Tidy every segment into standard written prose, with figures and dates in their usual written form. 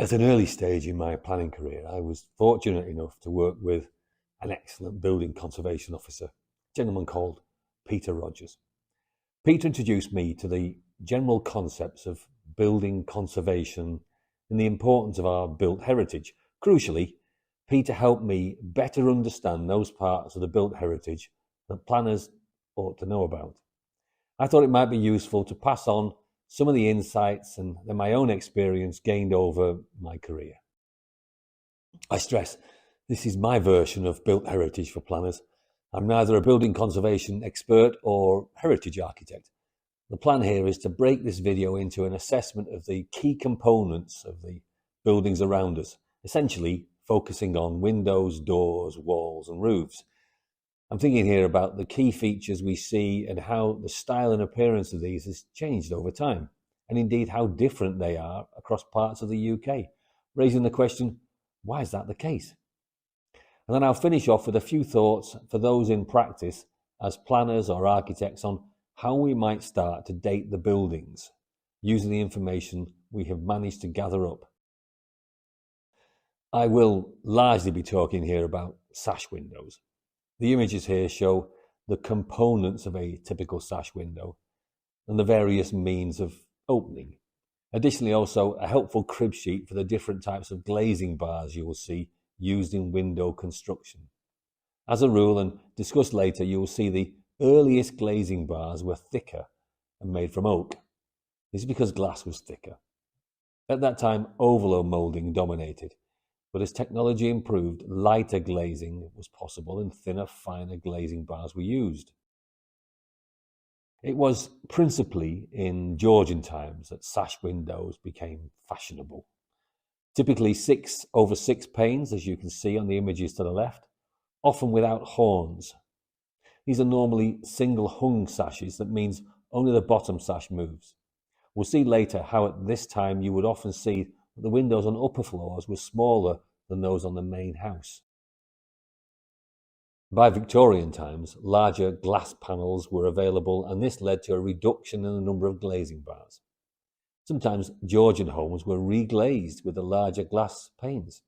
At an early stage in my planning career, I was fortunate enough to work with an excellent building conservation officer, a gentleman called Peter Rogers. Peter introduced me to the general concepts of building conservation and the importance of our built heritage. Crucially, Peter helped me better understand those parts of the built heritage that planners ought to know about. I thought it might be useful to pass on some of the insights and my own experience gained over my career. I stress, this is my version of built heritage for planners. I'm neither a building conservation expert or heritage architect. The plan here is to break this video into an assessment of the key components of the buildings around us, essentially focusing on windows, doors, walls, and roofs. I'm thinking here about the key features we see and how the style and appearance of these has changed over time, and indeed how different they are across parts of the UK, raising the question, why is that the case? And then I'll finish off with a few thoughts for those in practice as planners or architects on how we might start to date the buildings using the information we have managed to gather up. I will largely be talking here about sash windows. The images here show the components of a typical sash window and the various means of opening. Additionally, also a helpful crib sheet for the different types of glazing bars you will see used in window construction. As a rule, and discussed later, you will see the earliest glazing bars were thicker and made from oak. This is because glass was thicker. At that time, oval moulding dominated. But as technology improved, lighter glazing was possible and thinner, finer glazing bars were used. It was principally in Georgian times that sash windows became fashionable. Typically 6/6 panes, as you can see on the images to the left, often without horns. These are normally single hung sashes, that means only the bottom sash moves. We'll see later how at this time you would often see the windows on upper floors were smaller than those on the main house. By Victorian times, larger glass panels were available, and this led to a reduction in the number of glazing bars. Sometimes Georgian homes were reglazed with the larger glass panes.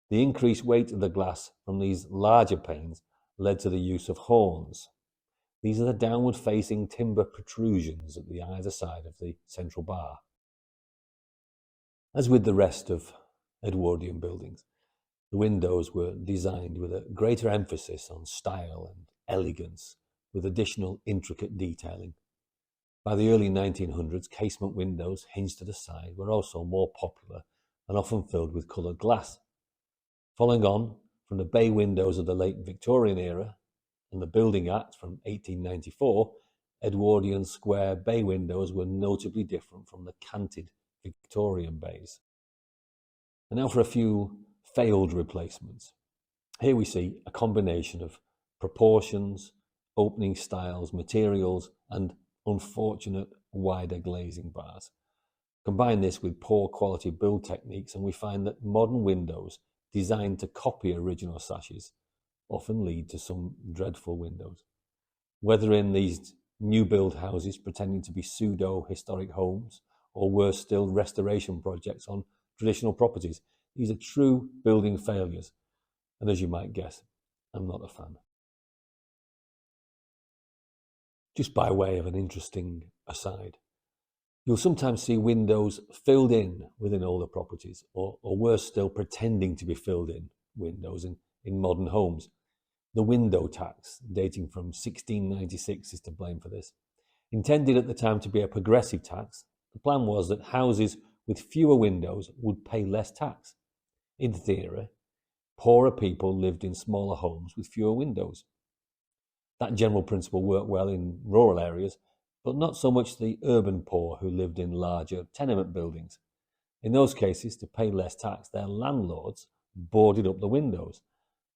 The increased weight of the glass from these larger panes led to the use of horns. These are the downward-facing timber protrusions at the either side of the central bar. As with the rest of Edwardian buildings, the windows were designed with a greater emphasis on style and elegance, with additional intricate detailing. By the early 1900s, casement windows hinged to the side were also more popular and often filled with coloured glass. Following on from the bay windows of the late Victorian era and the Building Act from 1894, Edwardian square bay windows were notably different from the canted Victorian bays. And now for a few failed replacements. Here we see a combination of proportions, opening styles, materials, and unfortunate wider glazing bars. Combine this with poor quality build techniques and we find that modern windows designed to copy original sashes often lead to some dreadful windows. Whether in these new build houses pretending to be pseudo-historic homes, or worse still, restoration projects on traditional properties, these are true building failures. And as you might guess, I'm not a fan. Just by way of an interesting aside, you'll sometimes see windows filled in within older properties, or worse still, pretending to be filled in windows in modern homes. The window tax, dating from 1696, is to blame for this. Intended at the time to be a progressive tax, the plan was that houses with fewer windows would pay less tax. In theory, poorer people lived in smaller homes with fewer windows. That general principle worked well in rural areas, but not so much the urban poor who lived in larger tenement buildings. In those cases, to pay less tax, their landlords boarded up the windows.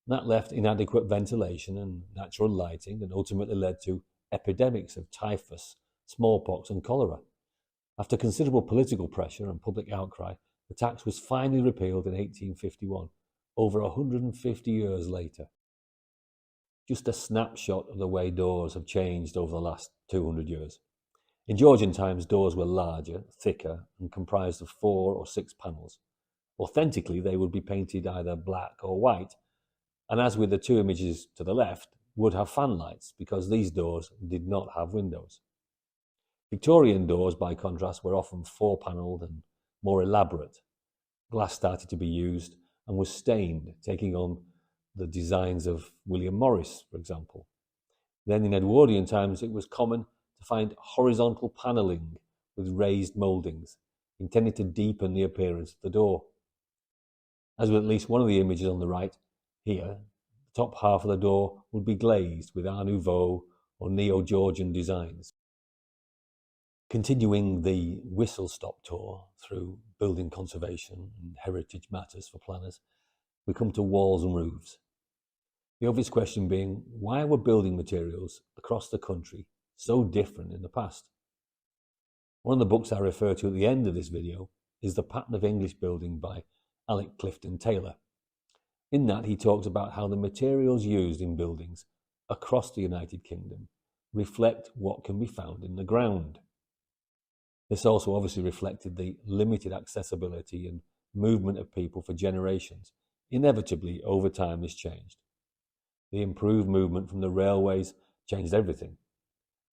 That left inadequate ventilation and natural lighting, and ultimately led to epidemics of typhus, smallpox, and cholera. After considerable political pressure and public outcry, the tax was finally repealed in 1851, over 150 years later. Just a snapshot of the way doors have changed over the last 200 years. In Georgian times, doors were larger, thicker, and comprised of 4 or 6 panels. Authentically, they would be painted either black or white, and as with the two images to the left, would have fan lights because these doors did not have windows. Victorian doors, by contrast, were often four-panelled and more elaborate. Glass started to be used and was stained, taking on the designs of William Morris, for example. Then in Edwardian times, it was common to find horizontal panelling with raised mouldings, intended to deepen the appearance of the door. As with at least one of the images on the right here, the top half of the door would be glazed with Art Nouveau or Neo-Georgian designs. Continuing the whistle-stop tour through building conservation and heritage matters for planners, we come to walls and roofs. The obvious question being, why were building materials across the country so different in the past? One of the books I refer to at the end of this video is The Pattern of English Building by Alec Clifton Taylor. In that, he talks about how the materials used in buildings across the United Kingdom reflect what can be found in the ground. This also obviously reflected the limited accessibility and movement of people for generations. Inevitably, over time, this changed. The improved movement from the railways changed everything.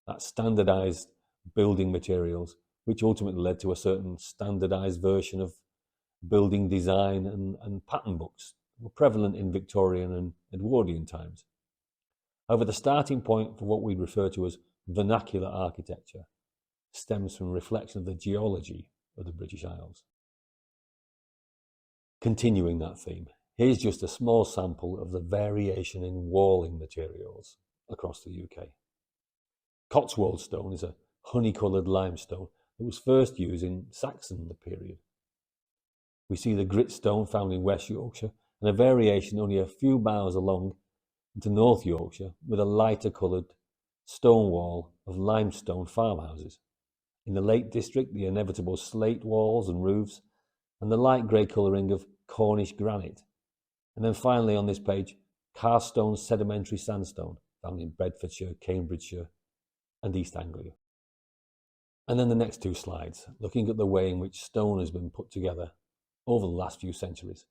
That standardized building materials, which ultimately led to a certain standardized version of building design and pattern books, were prevalent in Victorian and Edwardian times. However, the starting point for what we refer to as vernacular architecture stems from a reflection of the geology of the British Isles. Continuing that theme, here's just a small sample of the variation in walling materials across the UK. Cotswold stone is a honey-coloured limestone that was first used in Saxon period. We see the grit stone found in West Yorkshire and a variation only a few miles along into North Yorkshire with a lighter coloured stone wall of limestone farmhouses. In the Lake District, the inevitable slate walls and roofs, and the light grey colouring of Cornish granite. And then finally on this page, Carstone sedimentary sandstone, found in Bedfordshire, Cambridgeshire, and East Anglia. And then the next two slides, looking at the way in which stone has been put together over the last few centuries.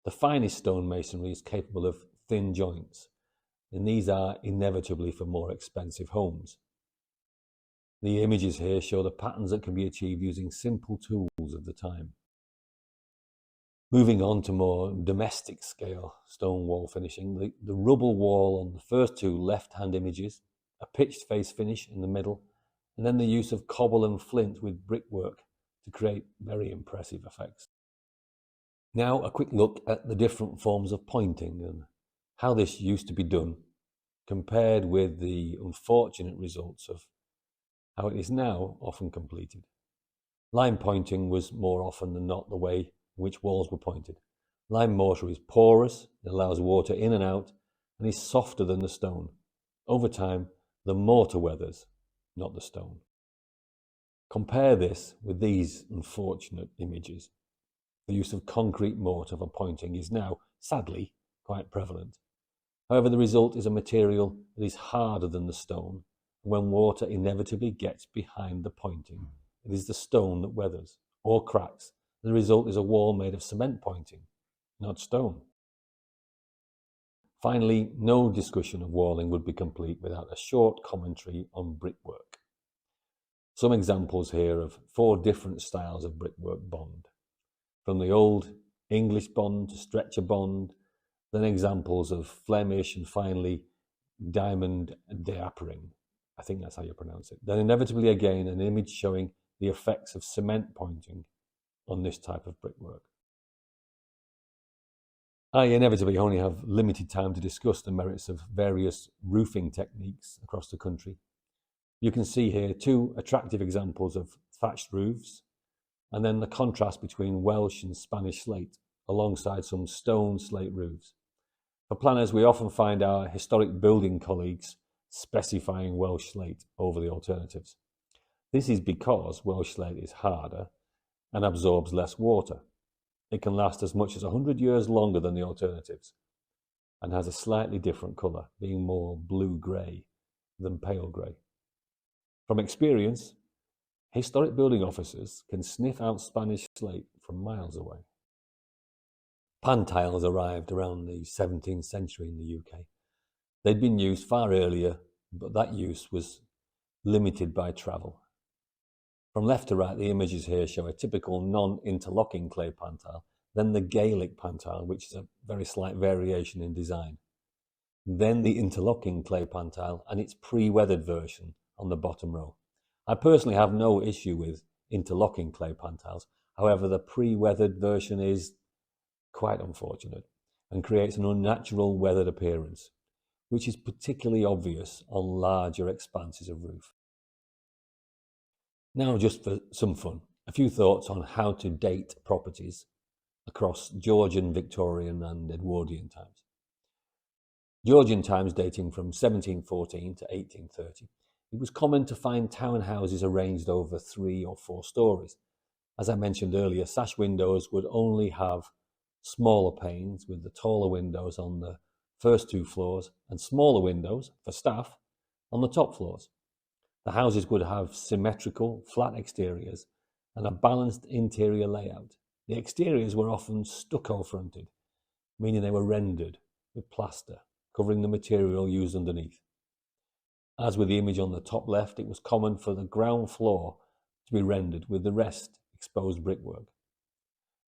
The finest stone masonry is capable of thin joints, and these are inevitably for more expensive homes. The images here show the patterns that can be achieved using simple tools of the time. Moving on to more domestic scale stone wall finishing, the rubble wall on the first two left-hand images, a pitched face finish in the middle, and then the use of cobble and flint with brickwork to create very impressive effects. Now a quick look at the different forms of pointing and how this used to be done compared with the unfortunate results of how it is now often completed. Line pointing was more often than not the way in which walls were pointed. Lime mortar is porous, it allows water in and out, and is softer than the stone. Over time, the mortar weathers, not the stone. Compare this with these unfortunate images. The use of concrete mortar for pointing is now, sadly, quite prevalent. However, the result is a material that is harder than the stone. When water inevitably gets behind the pointing, it is the stone that weathers or cracks. The result is a wall made of cement pointing, not stone. Finally, no discussion of walling would be complete without a short commentary on brickwork. Some examples here of 4 different styles of brickwork bond, from the old English bond to stretcher bond, then examples of Flemish, and finally diamond diapering. I think that's how you pronounce it. Then inevitably again an image showing the effects of cement pointing on this type of brickwork. I inevitably only have limited time to discuss the merits of various roofing techniques across the country. You can see here 2 attractive examples of thatched roofs, and then the contrast between Welsh and Spanish slate alongside some stone slate roofs. For planners, we often find our historic building colleagues specifying Welsh slate over the alternatives. This is because Welsh slate is harder and absorbs less water. It can last as much as 100 years longer than the alternatives and has a slightly different colour, being more blue-grey than pale grey. From experience, historic building officers can sniff out Spanish slate from miles away. Pan tiles arrived around the 17th century in the UK. They'd been used far earlier, but that use was limited by travel. From left to right, the images here show a typical non-interlocking clay pan tile, then the Gaelic pan tile, which is a very slight variation in design, then the interlocking clay pan tile and its pre-weathered version on the bottom row. I personally have no issue with interlocking clay pan tiles. However, the pre-weathered version is quite unfortunate and creates an unnatural weathered appearance, which is particularly obvious on larger expanses of roof. Now, just for some fun, a few thoughts on how to date properties across Georgian, Victorian and Edwardian times. Georgian times dating from 1714 to 1830, it was common to find townhouses arranged over 3 or 4 stories. As I mentioned earlier, sash windows would only have smaller panes with the taller windows on the first 2 floors and smaller windows for staff on the top floors. The houses would have symmetrical, flat exteriors and a balanced interior layout. The exteriors were often stucco fronted, meaning they were rendered with plaster, covering the material used underneath. As with the image on the top left, it was common for the ground floor to be rendered with the rest exposed brickwork.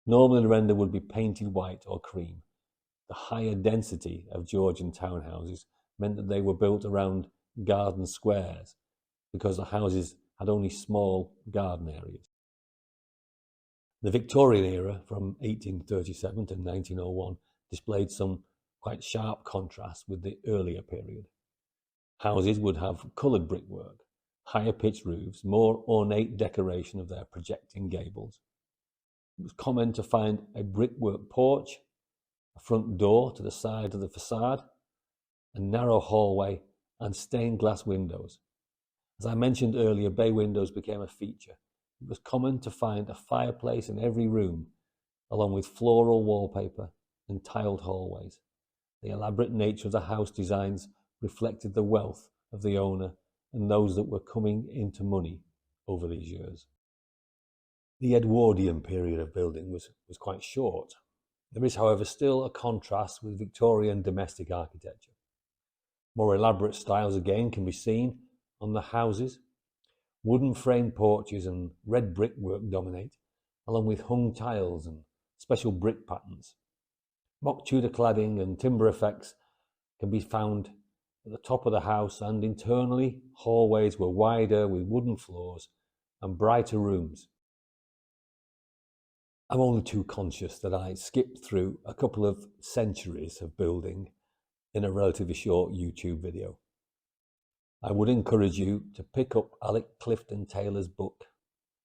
Normally the render would be painted white or cream. The higher density of Georgian townhouses meant that they were built around garden squares because the houses had only small garden areas. The Victorian era from 1837 to 1901 displayed some quite sharp contrast with the earlier period. Houses would have coloured brickwork, higher pitched roofs, more ornate decoration of their projecting gables. It was common to find a brickwork porch, a front door to the side of the facade, a narrow hallway and stained glass windows. As I mentioned earlier, bay windows became a feature. It was common to find a fireplace in every room, along with floral wallpaper and tiled hallways. The elaborate nature of the house designs reflected the wealth of the owner and those that were coming into money over these years. The Edwardian period of building was quite short. There is, however, still a contrast with Victorian domestic architecture. More elaborate styles again can be seen on the houses. Wooden framed porches and red brickwork dominate, along with hung tiles and special brick patterns. Mock Tudor cladding and timber effects can be found at the top of the house, and internally hallways were wider with wooden floors and brighter rooms. I'm only too conscious that I skipped through a couple of centuries of building in a relatively short YouTube video. I would encourage you to pick up Alec Clifton Taylor's book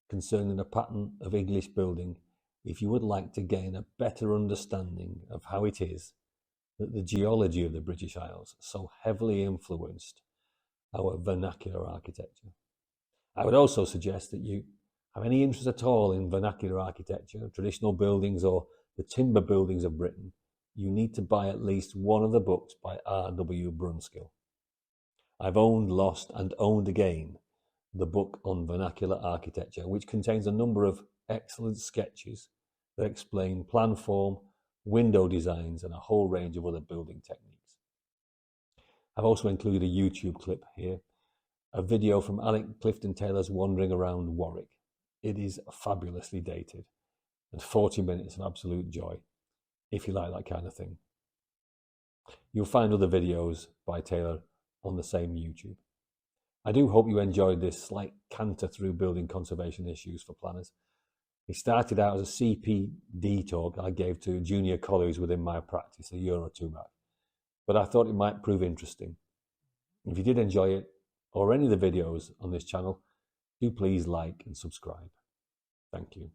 concerning the pattern of English building if you would like to gain a better understanding of how it is that the geology of the British Isles so heavily influenced our vernacular architecture. I would also suggest that you have any interest at all in vernacular architecture, traditional buildings or the timber buildings of Britain, you need to buy at least one of the books by R.W. Brunskill. I've owned, lost and owned again the book on vernacular architecture, which contains a number of excellent sketches that explain plan form, window designs and a whole range of other building techniques. I've also included a YouTube clip here, a video from Alec Clifton Taylor's Wandering Around Warwick. It is fabulously dated and 40 minutes of absolute joy, if you like that kind of thing. You'll find other videos by Taylor on the same YouTube. I do hope you enjoyed this slight canter through building conservation issues for planners. It started out as a CPD talk I gave to junior colleagues within my practice a year or two back, but I thought it might prove interesting. If you did enjoy it, or any of the videos on this channel, do please like and subscribe. Thank you.